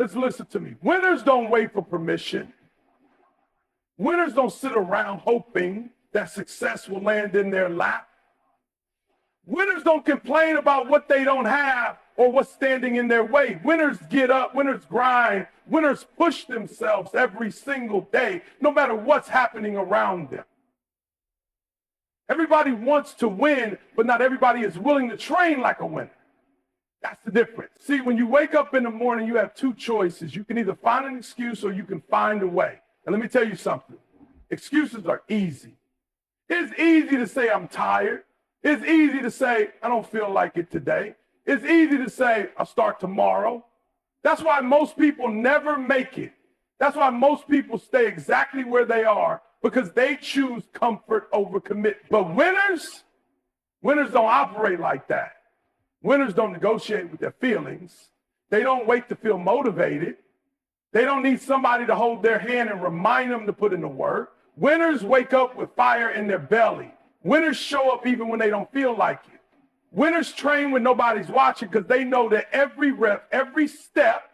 Let's listen to me. Winners don't wait for permission. Winners don't sit around hoping that success will land in their lap. Winners don't complain about what they don't have or what's standing in their way. Winners get up, winners grind, winners push themselves every single day, no matter what's happening around them. Everybody wants to win, but not everybody is willing to train like a winner. That's the difference. See, when you wake up in the morning, you have two choices. You can either find an excuse or you can find a way. And let me tell you something. Excuses are easy. It's easy to say I'm tired. It's easy to say I don't feel like it today. It's easy to say I'll start tomorrow. That's why most people never make it. That's why most people stay exactly where they are, because they choose comfort over commitment. But winners don't operate like that. Winners don't negotiate with their feelings. They don't wait to feel motivated. They don't need somebody to hold their hand and remind them to put in the work. Winners wake up with fire in their belly. Winners show up even when they don't feel like it. Winners train when nobody's watching because they know that every rep, every step,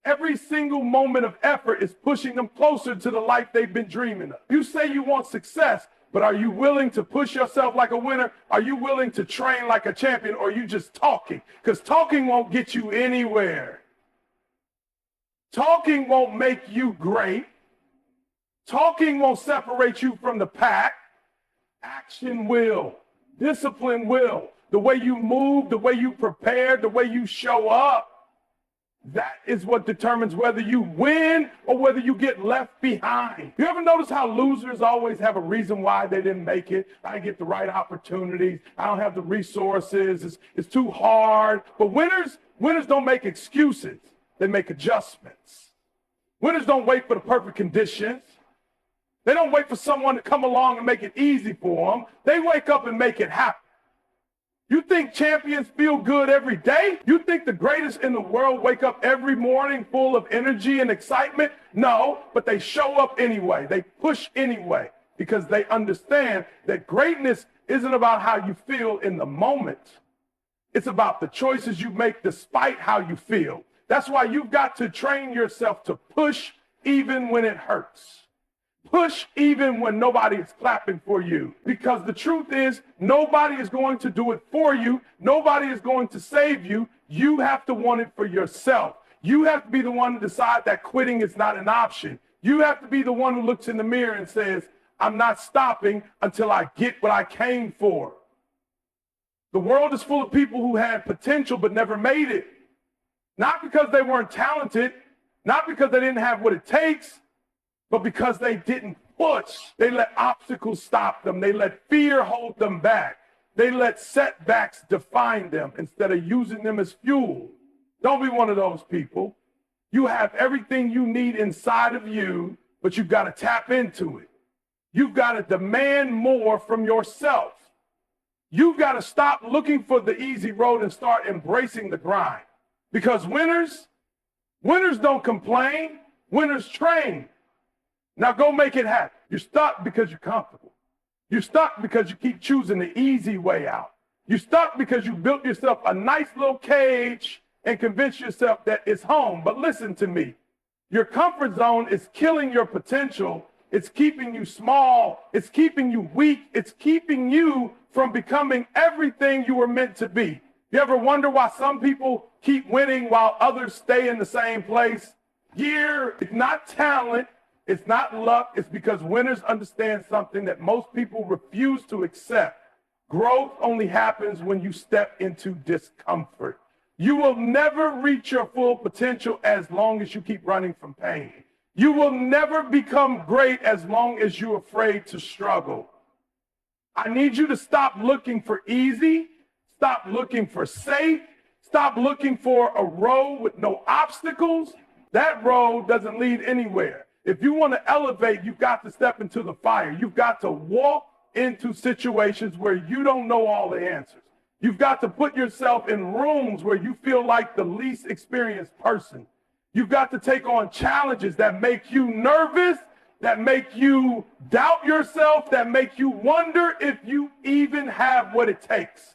every single moment of effort is pushing them closer to the life they've been dreaming of. You say you want success, but are you willing to push yourself like a winner? Are you willing to train like a champion, or are you just talking? Because talking won't get you anywhere. Talking won't make you great. Talking won't separate you from the pack. Action will. Discipline will. The way you move, the way you prepare, the way you show up, that is what determines whether you win or whether you get left behind. You ever notice how losers always have a reason why they didn't make it? I didn't get the right opportunities. I don't have the resources. It's too hard. But winners don't make excuses. They make adjustments. Winners don't wait for the perfect conditions. They don't wait for someone to come along and make it easy for them. They wake up and make it happen. You think champions feel good every day? You think the greatest in the world wake up every morning full of energy and excitement? No, but they show up anyway. They push anyway because they understand that greatness isn't about how you feel in the moment. It's about the choices you make despite how you feel. That's why you've got to train yourself to push even when it hurts. Push even when nobody is clapping for you. Because the truth is, nobody is going to do it for you. Nobody is going to save you. You have to want it for yourself. You have to be the one to decide that quitting is not an option. You have to be the one who looks in the mirror and says, I'm not stopping until I get what I came for. The world is full of people who had potential but never made it. Not because they weren't talented, not because they didn't have what it takes, but because they didn't push. They let obstacles stop them. They let fear hold them back. They let setbacks define them instead of using them as fuel. Don't be one of those people. You have everything you need inside of you, but you've got to tap into it. You've got to demand more from yourself. You've got to stop looking for the easy road and start embracing the grind. Because winners don't complain. Winners train. Now go make it happen. You're stuck because you're comfortable. You're stuck because you keep choosing the easy way out. You're stuck because you built yourself a nice little cage and convinced yourself that it's home. But listen to me. Your comfort zone is killing your potential. It's keeping you small. It's keeping you weak. It's keeping you from becoming everything you were meant to be. You ever wonder why some people keep winning while others stay in the same place? It's not talent. It's not luck. It's because winners understand something that most people refuse to accept. Growth only happens when you step into discomfort. You will never reach your full potential as long as you keep running from pain. You will never become great as long as you're afraid to struggle. I need you to stop looking for easy. Stop looking for safe. Stop looking for a road with no obstacles. That road doesn't lead anywhere. If you want to elevate, you've got to step into the fire. You've got to walk into situations where you don't know all the answers. You've got to put yourself in rooms where you feel like the least experienced person. You've got to take on challenges that make you nervous, that make you doubt yourself, that make you wonder if you even have what it takes.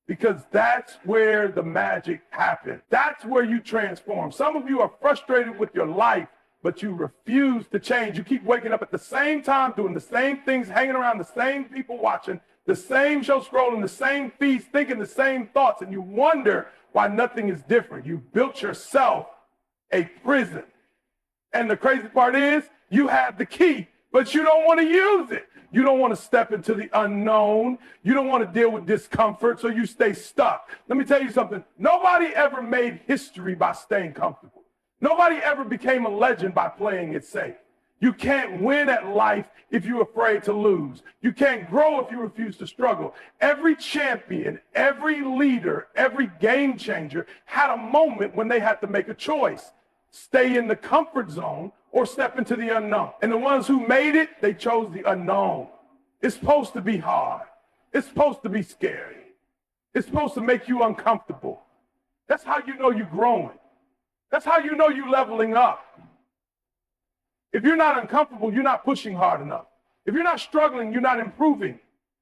because that's where the magic happens. That's where you transform. Some of you are frustrated with your life, but you refuse to change. You keep waking up at the same time, doing the same things, hanging around the same people, watching the same show, scrolling the same feeds, thinking the same thoughts, and you wonder why nothing is different. You built yourself a prison. And the crazy part is, you have the key, but you don't want to use it. You don't want to step into the unknown. You don't want to deal with discomfort, so you stay stuck. Let me tell you something. Nobody ever made history by staying comfortable. Nobody ever became a legend by playing it safe. You can't win at life if you're afraid to lose. You can't grow if you refuse to struggle. Every champion, every leader, every game changer had a moment when they had to make a choice. Stay in the comfort zone or step into the unknown. And the ones who made it, they chose the unknown. It's supposed to be hard. It's supposed to be scary. It's supposed to make you uncomfortable. That's how you know you're growing. That's how you know you're leveling up. If you're not uncomfortable, you're not pushing hard enough. If you're not struggling, you're not improving.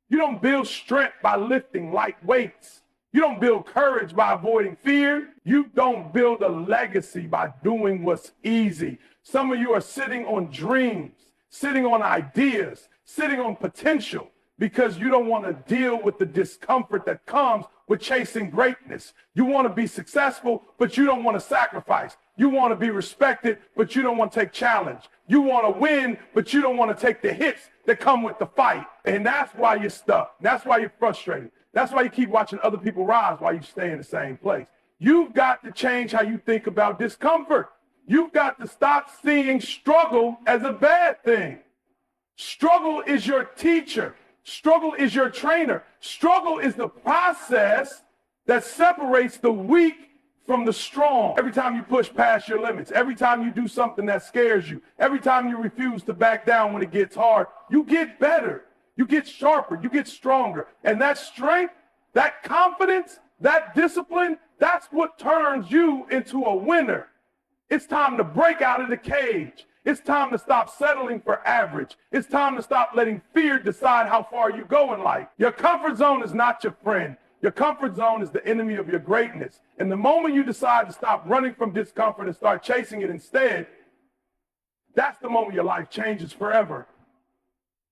You don't build strength by lifting light weights. You don't build courage by avoiding fear. You don't build a legacy by doing what's easy. Some of you are sitting on dreams, sitting on ideas, sitting on potential because you don't want to deal with the discomfort that comes with chasing greatness. You want to be successful, but you don't want to sacrifice. You want to be respected, but you don't want to take challenge. You want to win, but you don't want to take the hits that come with the fight. And that's why you're stuck. That's why you're frustrated. That's why you keep watching other people rise while you stay in the same place. You've got to change how you think about discomfort. You've got to stop seeing struggle as a bad thing. Struggle is your teacher. Struggle is your trainer. Struggle is the process that separates the weak from the strong. Every time you push past your limits, every time you do something that scares you, every time you refuse to back down when it gets hard, you get better. You get sharper, you get stronger. And that strength, that confidence, that discipline, that's what turns you into a winner. It's time to break out of the cage. It's time to stop settling for average. It's time to stop letting fear decide how far you go in life. Your comfort zone is not your friend. Your comfort zone is the enemy of your greatness. And the moment you decide to stop running from discomfort and start chasing it instead, that's the moment your life changes forever.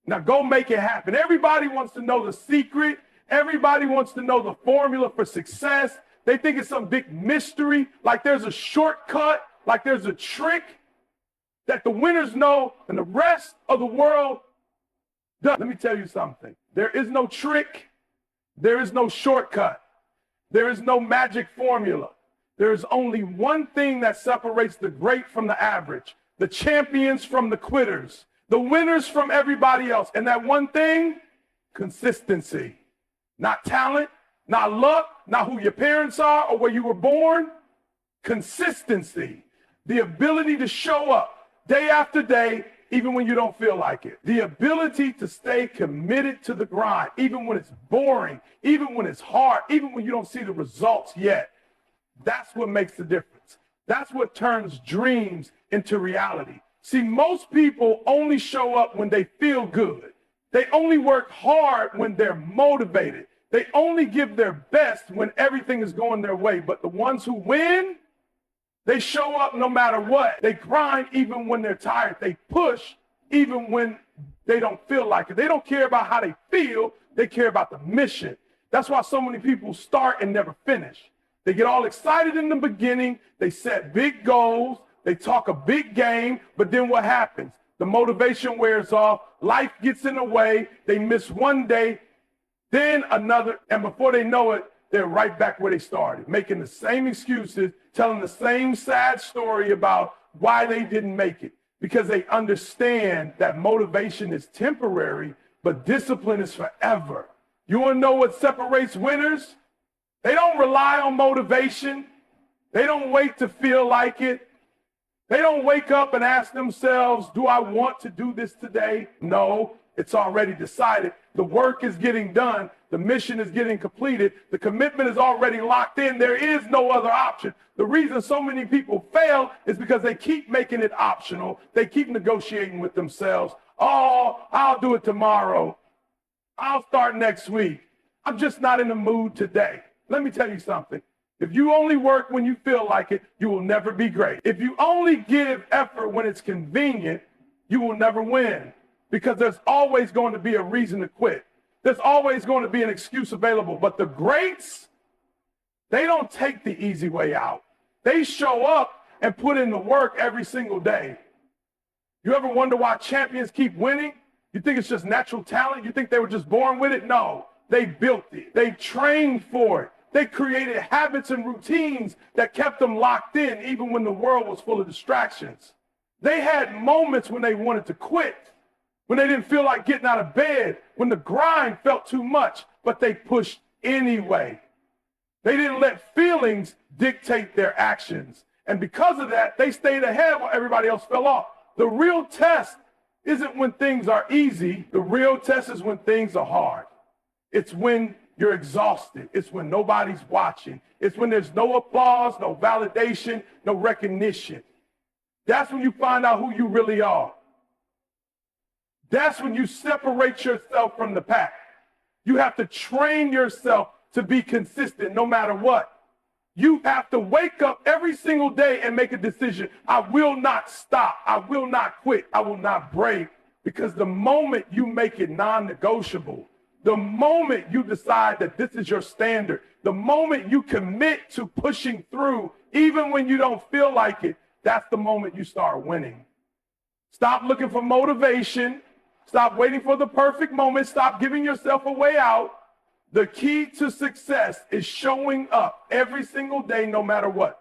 Now go make it happen. Everybody wants to know the secret. Everybody wants to know the formula for success. They think it's some big mystery, like there's a shortcut, like there's a trick that the winners know and the rest of the world doesn't. Let me tell you something. There is no trick. There is no shortcut. There is no magic formula. There is only one thing that separates the great from the average, the champions from the quitters, the winners from everybody else. And that one thing, consistency. Not talent, not luck, not who your parents are or where you were born. Consistency. The ability to show up day after day, even when you don't feel like it. The ability to stay committed to the grind, even when it's boring, even when it's hard, even when you don't see the results yet. That's what makes the difference. That's what turns dreams into reality. See, most people only show up when they feel good. They only work hard when they're motivated. They only give their best when everything is going their way. But the ones who win, they show up no matter what. They grind even when they're tired. They push even when they don't feel like it. They don't care about how they feel. They care about the mission. That's why so many people start and never finish. They get all excited in the beginning. They set big goals. They talk a big game. But then what happens? The motivation wears off. Life gets in the way. They miss one day, then another. And before they know it, they're right back where they started, making the same excuses, telling the same sad story about why they didn't make it, because they understand that motivation is temporary, but discipline is forever. You want to know what separates winners? They don't rely on motivation. They don't wait to feel like it. They don't wake up and ask themselves, do I want to do this today? No, it's already decided. The work is getting done. The mission is getting completed. The commitment is already locked in. There is no other option. The reason so many people fail is because they keep making it optional. They keep negotiating with themselves. Oh, I'll do it tomorrow. I'll start next week. I'm just not in the mood today. Let me tell you something. If you only work when you feel like it, you will never be great. If you only give effort when it's convenient, you will never win, because there's always going to be a reason to quit. There's always going to be an excuse available. But the greats, they don't take the easy way out. They show up and put in the work every single day. You ever wonder why champions keep winning? You think it's just natural talent? You think they were just born with it? No, they built it. They trained for it. They created habits and routines that kept them locked in even when the world was full of distractions. They had moments when they wanted to quit, when they didn't feel like getting out of bed, when the grind felt too much, but they pushed anyway. They didn't let feelings dictate their actions. And because of that, they stayed ahead while everybody else fell off. The real test isn't when things are easy. The real test is when things are hard. It's when you're exhausted. It's when nobody's watching. It's when there's no applause, no validation, no recognition. That's when you find out who you really are. That's when you separate yourself from the pack. You have to train yourself to be consistent no matter what. You have to wake up every single day and make a decision. I will not stop. I will not quit. I will not break. Because the moment you make it non-negotiable, the moment you decide that this is your standard, the moment you commit to pushing through, even when you don't feel like it, that's the moment you start winning. Stop looking for motivation. Stop waiting for the perfect moment. Stop giving yourself a way out. The key to success is showing up every single day, no matter what.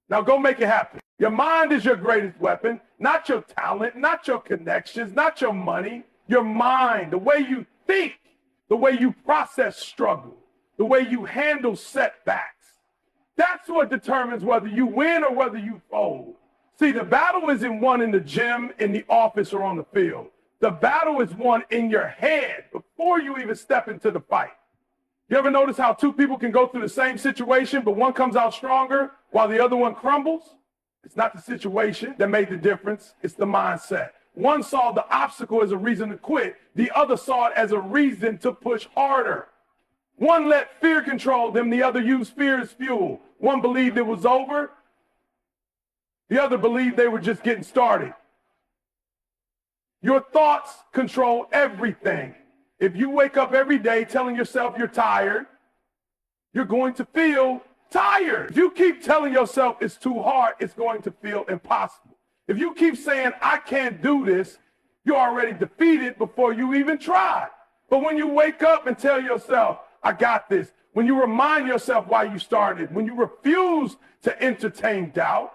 Now go make it happen. Your mind is your greatest weapon, not your talent, not your connections, not your money. Your mind, the way you think, the way you process struggle, the way you handle setbacks. That's what determines whether you win or whether you fold. See, the battle isn't won in the gym, in the office, or on the field. The battle is won in your head before you even step into the fight. You ever notice how two people can go through the same situation, but one comes out stronger while the other one crumbles? It's not the situation that made the difference. It's the mindset. One saw the obstacle as a reason to quit. The other saw it as a reason to push harder. One let fear control them. The other used fear as fuel. One believed it was over. The other believed they were just getting started. Your thoughts control everything. If you wake up every day telling yourself you're tired, you're going to feel tired. If you keep telling yourself it's too hard, it's going to feel impossible. If you keep saying, I can't do this, you're already defeated before you even try. But when you wake up and tell yourself, I got this, when you remind yourself why you started, when you refuse to entertain doubt,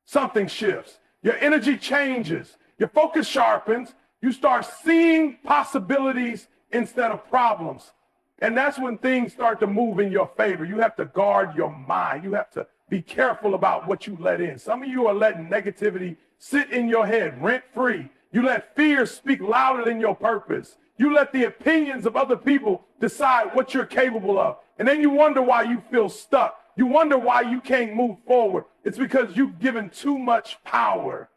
something shifts. Your energy changes. Your focus sharpens. You start seeing possibilities instead of problems. And that's when things start to move in your favor. You have to guard your mind. You have to be careful about what you let in. Some of you are letting negativity sit in your head rent-free. You let fear speak louder than your purpose. You let the opinions of other people decide what you're capable of. And then you wonder why you feel stuck. You wonder why you can't move forward. It's because you've given too much power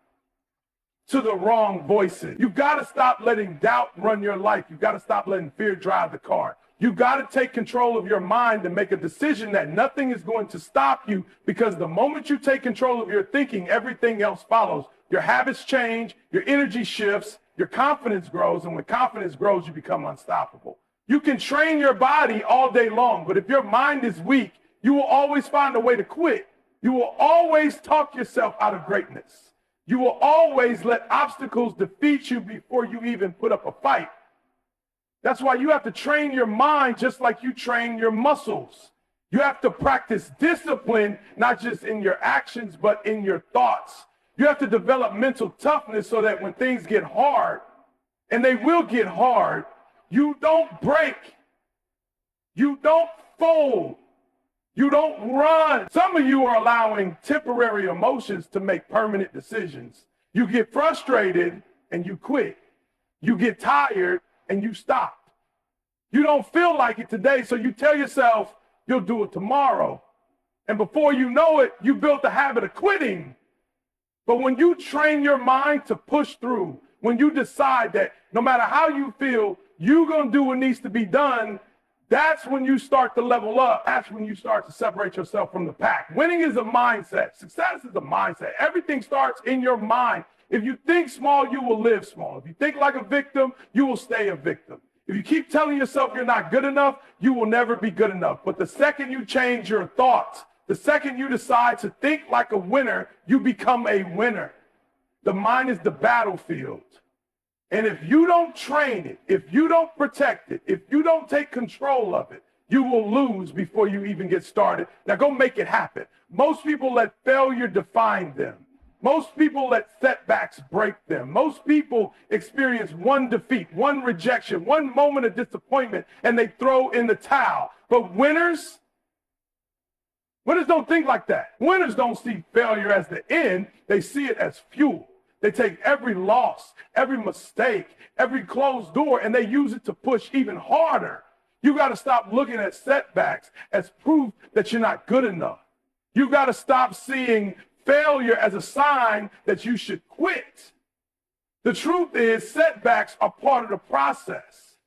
to the wrong voices. You've got to stop letting doubt run your life. You've got to stop letting fear drive the car. You've got to take control of your mind and make a decision that nothing is going to stop you, because the moment you take control of your thinking, everything else follows. Your habits change, your energy shifts, your confidence grows, and when confidence grows, you become unstoppable. You can train your body all day long, but if your mind is weak, you will always find a way to quit. You will always talk yourself out of greatness. You will always let obstacles defeat you before you even put up a fight. That's why you have to train your mind just like you train your muscles. You have to practice discipline, not just in your actions, but in your thoughts. You have to develop mental toughness so that when things get hard, and they will get hard, you don't break. You don't fold. You don't run. Some of you are allowing temporary emotions to make permanent decisions. You get frustrated and you quit. You get tired and you stop. You don't feel like it today, so you tell yourself you'll do it tomorrow. And before you know it, you built the habit of quitting. But when you train your mind to push through, when you decide that no matter how you feel, you're going to do what needs to be done, That's when you start to level up. That's when you start to separate yourself from the pack. Winning is a mindset. Success is a mindset. Everything starts in your mind. If you think small, you will live small. If you think like a victim, you will stay a victim. If you keep telling yourself you're not good enough, you will never be good enough. But the second you change your thoughts, the second you decide to think like a winner, you become a winner. The mind is the battlefield. And if you don't train it, if you don't protect it, if you don't take control of it, you will lose before you even get started. Now go make it happen. Most people let failure define them. Most people let setbacks break them. Most people experience one defeat, one rejection, one moment of disappointment, and they throw in the towel. But winners don't think like that. Winners don't see failure as the end. They see it as fuel. They take every loss, every mistake, every closed door, and they use it to push even harder. You got to stop looking at setbacks as proof that you're not good enough. You got to stop seeing failure as a sign that you should quit. The truth is, setbacks are part of the process.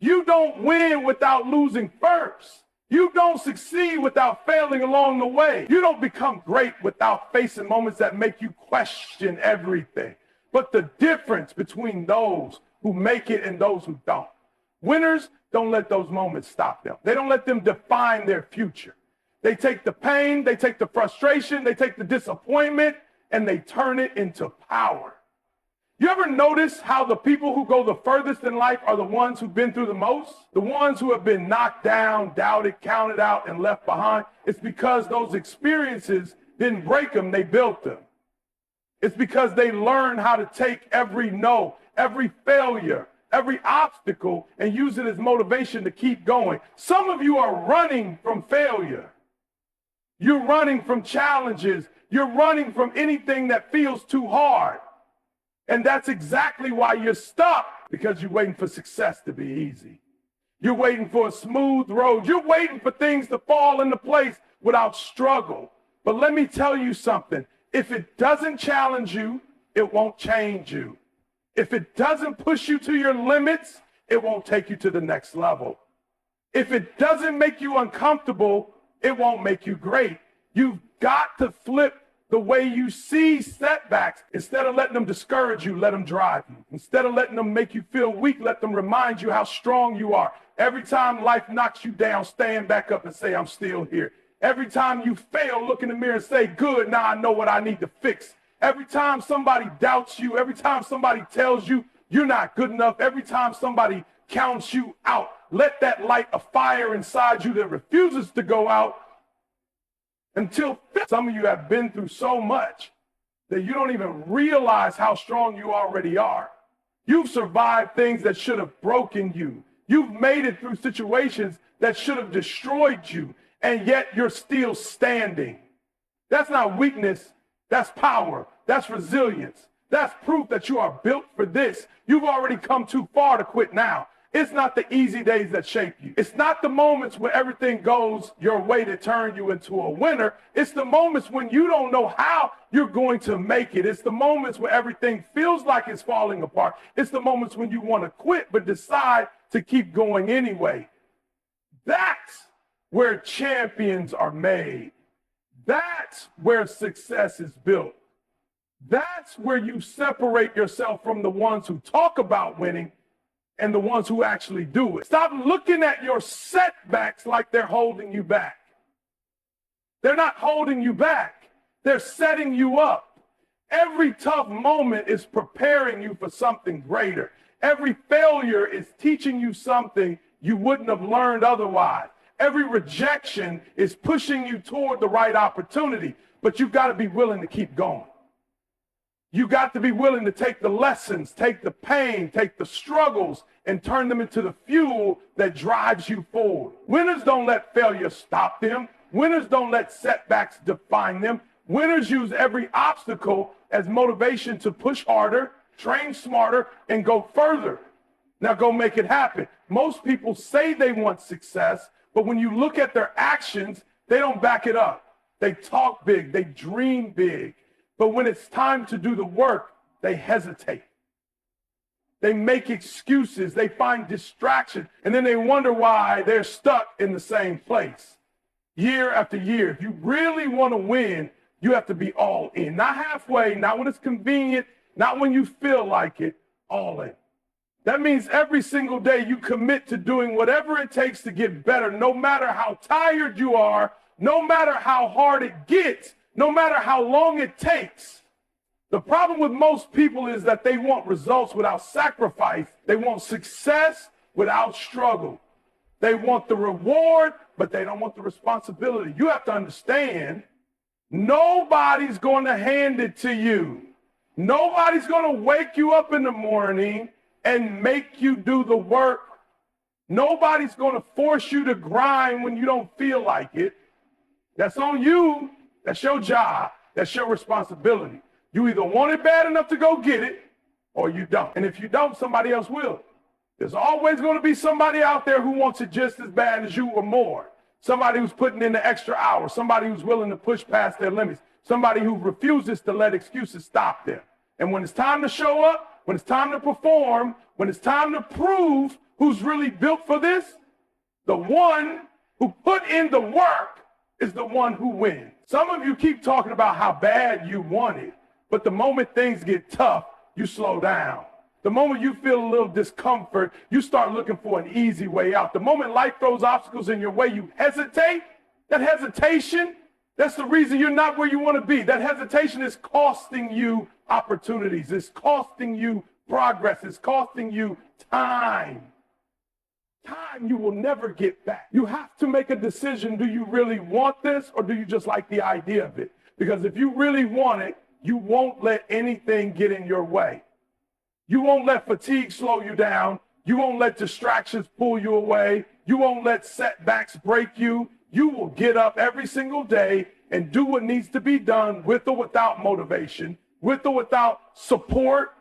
You don't win without losing first. You don't succeed without failing along the way. You don't become great without facing moments that make you question everything. But the difference between those who make it and those who don't. Winners don't let those moments stop them. They don't let them define their future. They take the pain, they take the frustration, they take the disappointment, and they turn it into power. You ever notice how the people who go the furthest in life are the ones who've been through the most? The ones who have been knocked down, doubted, counted out, and left behind? It's because those experiences didn't break them, they built them. It's because they learned how to take every no, every failure, every obstacle, and use it as motivation to keep going. Some of you are running from failure. You're running from challenges. You're running from anything that feels too hard. And that's exactly why you're stuck, because you're waiting for success to be easy. You're waiting for a smooth road. You're waiting for things to fall into place without struggle. But let me tell you something. If it doesn't challenge you, it won't change you. If it doesn't push you to your limits, it won't take you to the next level. If it doesn't make you uncomfortable, it won't make you great. You've got to flip the way you see setbacks. Instead of letting them discourage you, let them drive you. Instead of letting them make you feel weak, let them remind you how strong you are. Every time life knocks you down, stand back up and say, I'm still here. Every time you fail, look in the mirror and say, good, now I know what I need to fix. Every time somebody doubts you, every time somebody tells you you're not good enough, every time somebody counts you out, let that light a fire inside you that refuses to go out until some of you have been through so much that you don't even realize how strong you already are. You've survived things that should have broken you. You've made it through situations that should have destroyed you, and yet you're still standing. That's not weakness, that's power, that's resilience. That's proof that you are built for this. You've already come too far to quit now. It's not the easy days that shape you. It's not the moments where everything goes your way to turn you into a winner. It's the moments when you don't know how you're going to make it. It's the moments where everything feels like it's falling apart. It's the moments when you want to quit but decide to keep going anyway. That's where champions are made. That's where success is built. That's where you separate yourself from the ones who talk about winning and the ones who actually do it. Stop looking at your setbacks like they're holding you back. They're not holding you back. They're setting you up. Every tough moment is preparing you for something greater. Every failure is teaching you something you wouldn't have learned otherwise. Every rejection is pushing you toward the right opportunity, but you've got to be willing to keep going. You got to be willing to take the lessons, take the pain, take the struggles, and turn them into the fuel that drives you forward. Winners don't let failure stop them. Winners don't let setbacks define them. Winners use every obstacle as motivation to push harder, train smarter, and go further. Now go make it happen. Most people say they want success, but when you look at their actions, they don't back it up. They talk big, they dream big. But when it's time to do the work, they hesitate. They make excuses. They find distraction. And then they wonder why they're stuck in the same place year after year. If you really want to win, you have to be all in. Not halfway, not when it's convenient, not when you feel like it, all in. That means every single day you commit to doing whatever it takes to get better, no matter how tired you are, no matter how hard it gets, no matter how long it takes. The problem with most people is that they want results without sacrifice. They want success without struggle. They want the reward, but they don't want the responsibility. You have to understand, nobody's going to hand it to you. Nobody's going to wake you up in the morning and make you do the work. Nobody's going to force you to grind when you don't feel like it. That's on you. That's your job. That's your responsibility. You either want it bad enough to go get it, or you don't. And if you don't, somebody else will. There's always going to be somebody out there who wants it just as bad as you or more. Somebody who's putting in the extra hours. Somebody who's willing to push past their limits. Somebody who refuses to let excuses stop them. And when it's time to show up, when it's time to perform, when it's time to prove who's really built for this, the one who put in the work is the one who wins. Some of you keep talking about how bad you want it, but the moment things get tough, you slow down. The moment you feel a little discomfort, you start looking for an easy way out. The moment life throws obstacles in your way, you hesitate. That hesitation, that's the reason you're not where you want to be. That hesitation is costing you opportunities. It's costing you progress. It's costing you time. Time you will never get back. You have to make a decision. Do you really want this, or do you just like the idea of it? Because if you really want it, you won't let anything get in your way. You won't let fatigue slow you down. You won't let distractions pull you away. You won't let setbacks break you. You will get up every single day and do what needs to be done, with or without motivation, with or without support,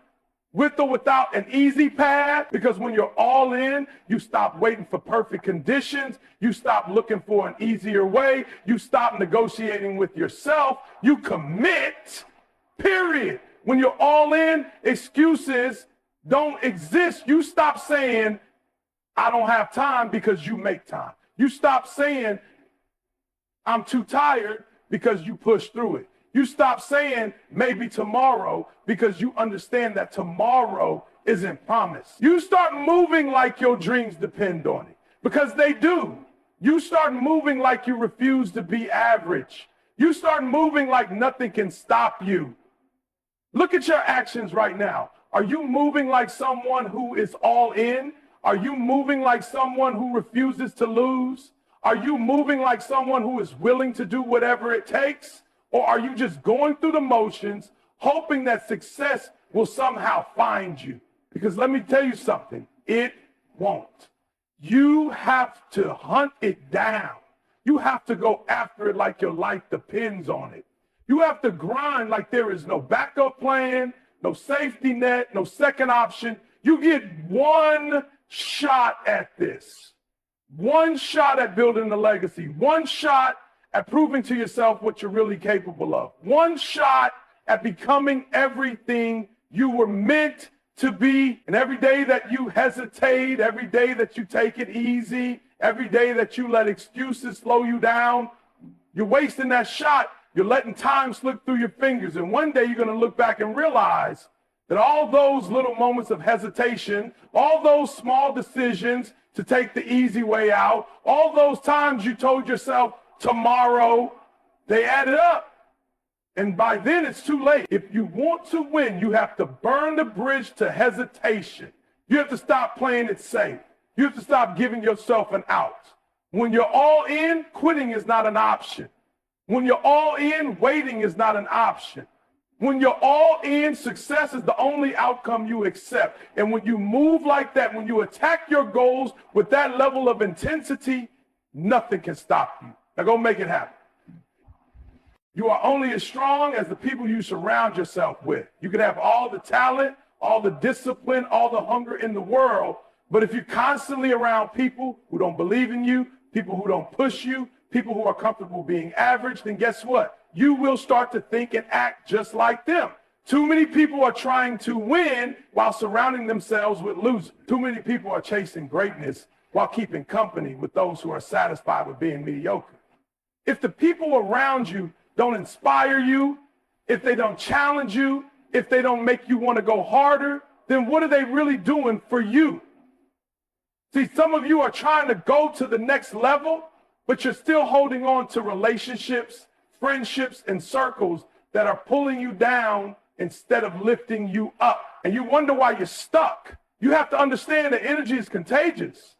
with or without an easy path. Because when you're all in, you stop waiting for perfect conditions. You stop looking for an easier way. You stop negotiating with yourself. You commit, period. When you're all in, excuses don't exist. You stop saying, I don't have time, because you make time. You stop saying, I'm too tired, because you push through it. You stop saying maybe tomorrow, because you understand that tomorrow isn't promised. You start moving like your dreams depend on it, because they do. You start moving like you refuse to be average. You start moving like nothing can stop you. Look at your actions right now. Are you moving like someone who is all in? Are you moving like someone who refuses to lose? Are you moving like someone who is willing to do whatever it takes? Or are you just going through the motions, hoping that success will somehow find you? Because let me tell you something, it won't. You have to hunt it down. You have to go after it like your life depends on it. You have to grind like there is no backup plan, no safety net, no second option. You get one shot at this. One shot at building a legacy. One shot at proving to yourself what you're really capable of. One shot at becoming everything you were meant to be. And every day that you hesitate, every day that you take it easy, every day that you let excuses slow you down, you're wasting that shot. You're letting time slip through your fingers. And one day you're going to look back and realize that all those little moments of hesitation, all those small decisions to take the easy way out, all those times you told yourself tomorrow, they added up. And by then it's too late. If you want to win, you have to burn the bridge to hesitation. You have to stop playing it safe. You have to stop giving yourself an out. When you're all in, quitting is not an option. When you're all in, waiting is not an option. When you're all in, success is the only outcome you accept. And when you move like that, when you attack your goals with that level of intensity, nothing can stop you. Now go make it happen. You are only as strong as the people you surround yourself with. You can have all the talent, all the discipline, all the hunger in the world, but if you're constantly around people who don't believe in you, people who don't push you, people who are comfortable being average, then guess what? You will start to think and act just like them. Too many people are trying to win while surrounding themselves with losers. Too many people are chasing greatness while keeping company with those who are satisfied with being mediocre. If the people around you don't inspire you, if they don't challenge you, if they don't make you want to go harder, then what are they really doing for you? See, some of you are trying to go to the next level, but you're still holding on to relationships, friendships, and circles that are pulling you down instead of lifting you up. And you wonder why you're stuck. You have to understand that energy is contagious.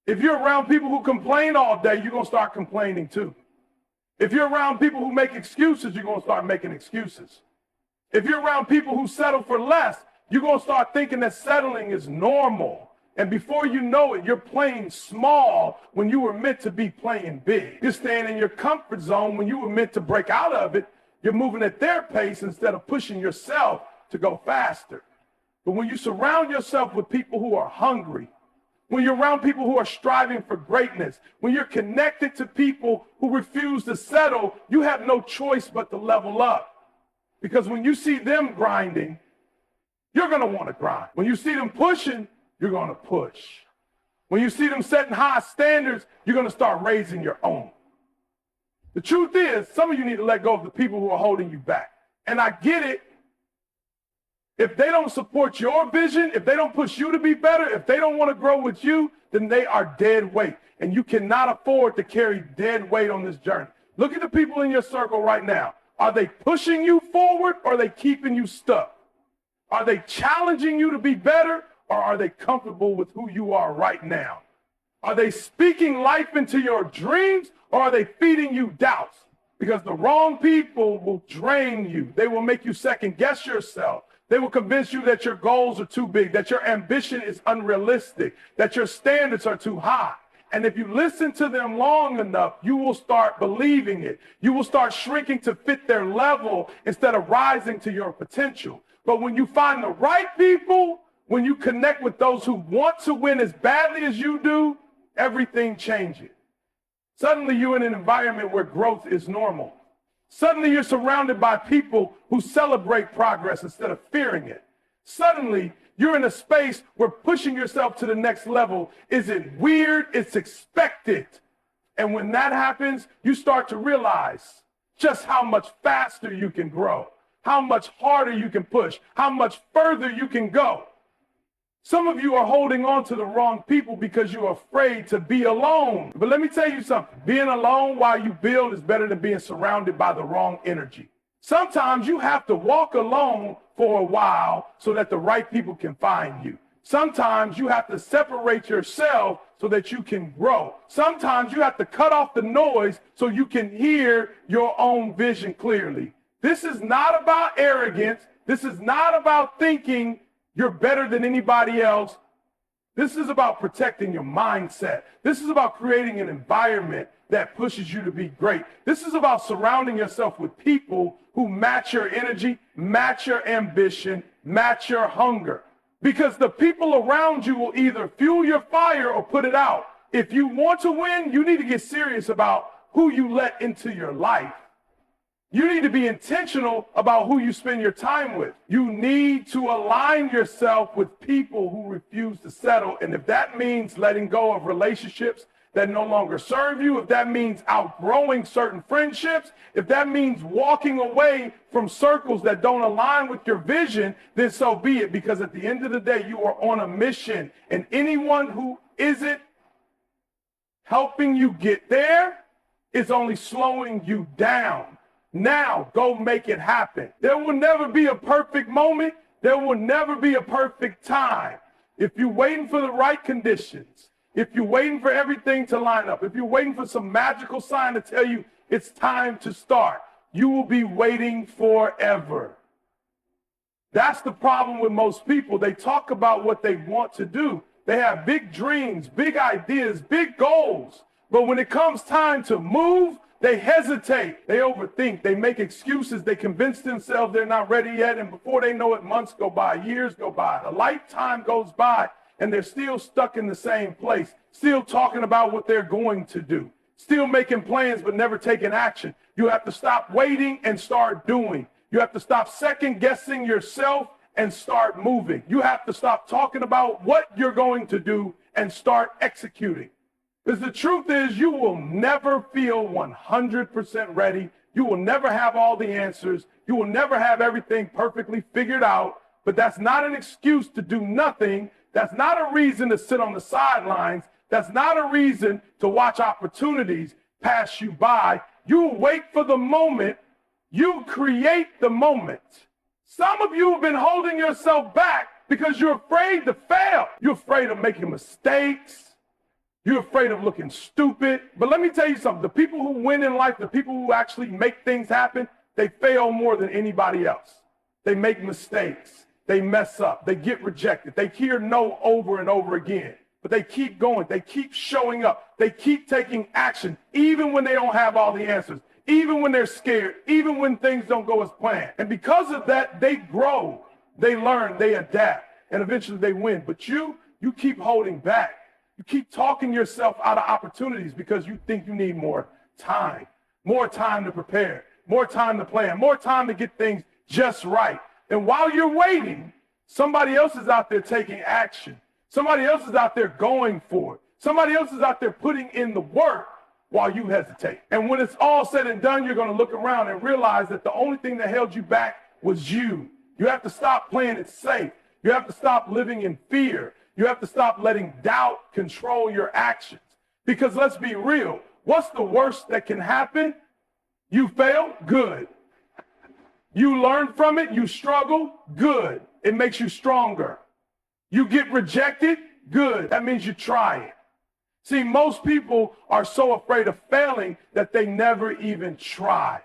If you're around people who complain all day, you're going to start complaining too. If you're around people who make excuses, you're going to start making excuses. If you're around people who settle for less, you're going to start thinking that settling is normal. And before you know it, you're playing small when you were meant to be playing big. You're staying in your comfort zone when you were meant to break out of it. You're moving at their pace instead of pushing yourself to go faster. But when you surround yourself with people who are hungry, when you're around people who are striving for greatness, when you're connected to people who refuse to settle, you have no choice but to level up. Because when you see them grinding, you're going to want to grind. When you see them pushing, you're going to push. When you see them setting high standards, you're going to start raising your own. The truth is, some of you need to let go of the people who are holding you back. And I get it. If they don't support your vision, if they don't push you to be better, if they don't want to grow with you, then they are dead weight. And you cannot afford to carry dead weight on this journey. Look at the people in your circle right now. Are they pushing you forward or are they keeping you stuck? Are they challenging you to be better or are they comfortable with who you are right now? Are they speaking life into your dreams or are they feeding you doubts? Because the wrong people will drain you. They will make you second guess yourself. They will convince you that your goals are too big, that your ambition is unrealistic, that your standards are too high. And if you listen to them long enough, you will start believing it. You will start shrinking to fit their level instead of rising to your potential. But when you find the right people, when you connect with those who want to win as badly as you do, everything changes. Suddenly you're in an environment where growth is normal. Suddenly you're surrounded by people who celebrate progress instead of fearing it. Suddenly you're in a space where pushing yourself to the next level isn't weird, it's expected. And when that happens, you start to realize just how much faster you can grow, how much harder you can push, how much further you can go. Some of you are holding on to the wrong people because you're afraid to be alone. But let me tell you something. Being alone while you build is better than being surrounded by the wrong energy. Sometimes you have to walk alone for a while so that the right people can find you. Sometimes you have to separate yourself so that you can grow. Sometimes you have to cut off the noise so you can hear your own vision clearly. This is not about arrogance. This is not about thinking you're better than anybody else. This is about protecting your mindset. This is about creating an environment that pushes you to be great. This is about surrounding yourself with people who match your energy, match your ambition, match your hunger. Because the people around you will either fuel your fire or put it out. If you want to win, you need to get serious about who you let into your life. You need to be intentional about who you spend your time with. You need to align yourself with people who refuse to settle. And if that means letting go of relationships that no longer serve you, if that means outgrowing certain friendships, if that means walking away from circles that don't align with your vision, then so be it. Because at the end of the day, you are on a mission. And anyone who isn't helping you get there is only slowing you down. Now, go make it happen. There will never be a perfect moment. There will never be a perfect time. If you're waiting for the right conditions, if you're waiting for everything to line up, if you're waiting for some magical sign to tell you it's time to start, you will be waiting forever. That's the problem with most people. They talk about what they want to do. They have big dreams, big ideas, big goals. But when it comes time to move, they hesitate, they overthink, they make excuses, they convince themselves they're not ready yet, and before they know it, months go by, years go by, a lifetime goes by, and they're still stuck in the same place, still talking about what they're going to do, still making plans but never taking action. You have to stop waiting and start doing. You have to stop second guessing yourself and start moving. You have to stop talking about what you're going to do and start executing. Because the truth is, you will never feel 100% ready. You will never have all the answers. You will never have everything perfectly figured out. But that's not an excuse to do nothing. That's not a reason to sit on the sidelines. That's not a reason to watch opportunities pass you by. You wait for the moment. You create the moment. Some of you have been holding yourself back because you're afraid to fail. You're afraid of making mistakes. You're afraid of looking stupid. But let me tell you something. The people who win in life, the people who actually make things happen, they fail more than anybody else. They make mistakes. They mess up. They get rejected. They hear no over and over again. But they keep going. They keep showing up. They keep taking action, even when they don't have all the answers, even when they're scared, even when things don't go as planned. And because of that, they grow. They learn. They adapt. And eventually they win. But you keep holding back. You keep talking yourself out of opportunities because you think you need more time to prepare, more time to plan, more time to get things just right. And while you're waiting, somebody else is out there taking action. Somebody else is out there going for it. Somebody else is out there putting in the work while you hesitate. And when it's all said and done, you're going to look around and realize that the only thing that held you back was you. You have to stop playing it safe. You have to stop living in fear. You have to stop letting doubt control your actions. Because let's be real, what's the worst that can happen? You fail? Good. You learn from it? You struggle? Good. It makes you stronger. You get rejected? Good. That means you try it. See, most people are so afraid of failing that they never even try.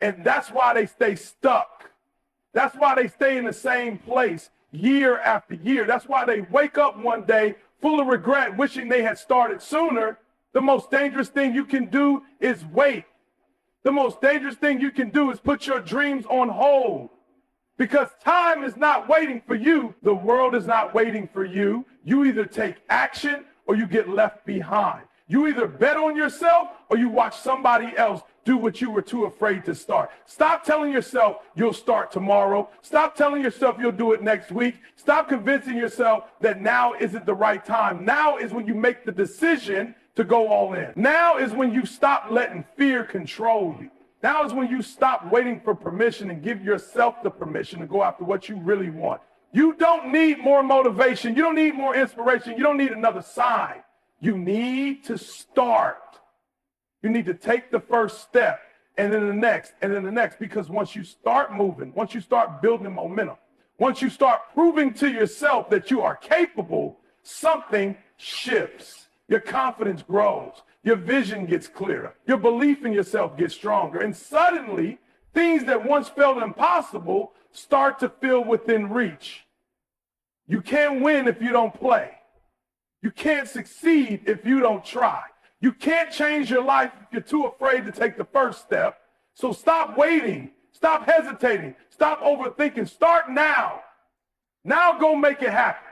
And that's why they stay stuck. That's why they stay in the same place year after year. That's why they wake up one day full of regret, wishing they had started sooner. The most dangerous thing you can do is wait. The most dangerous thing you can do is put your dreams on hold. Because time is not waiting for you. The world is not waiting for you. You either take action or you get left behind. You either bet on yourself or you watch somebody else do what you were too afraid to start. Stop telling yourself you'll start tomorrow. Stop telling yourself you'll do it next week. Stop convincing yourself that now isn't the right time. Now is when you make the decision to go all in. Now is when you stop letting fear control you. Now is when you stop waiting for permission and give yourself the permission to go after what you really want. You don't need more motivation. You don't need more inspiration. You don't need another sign. You need to start. You need to take the first step and then the next and then the next, because once you start moving, once you start building momentum, once you start proving to yourself that you are capable, something shifts. Your confidence grows. Your vision gets clearer. Your belief in yourself gets stronger. And suddenly, things that once felt impossible start to feel within reach. You can't win if you don't play. You can't succeed if you don't try. You can't change your life if you're too afraid to take the first step. So stop waiting. Stop hesitating. Stop overthinking. Start now. Now go make it happen.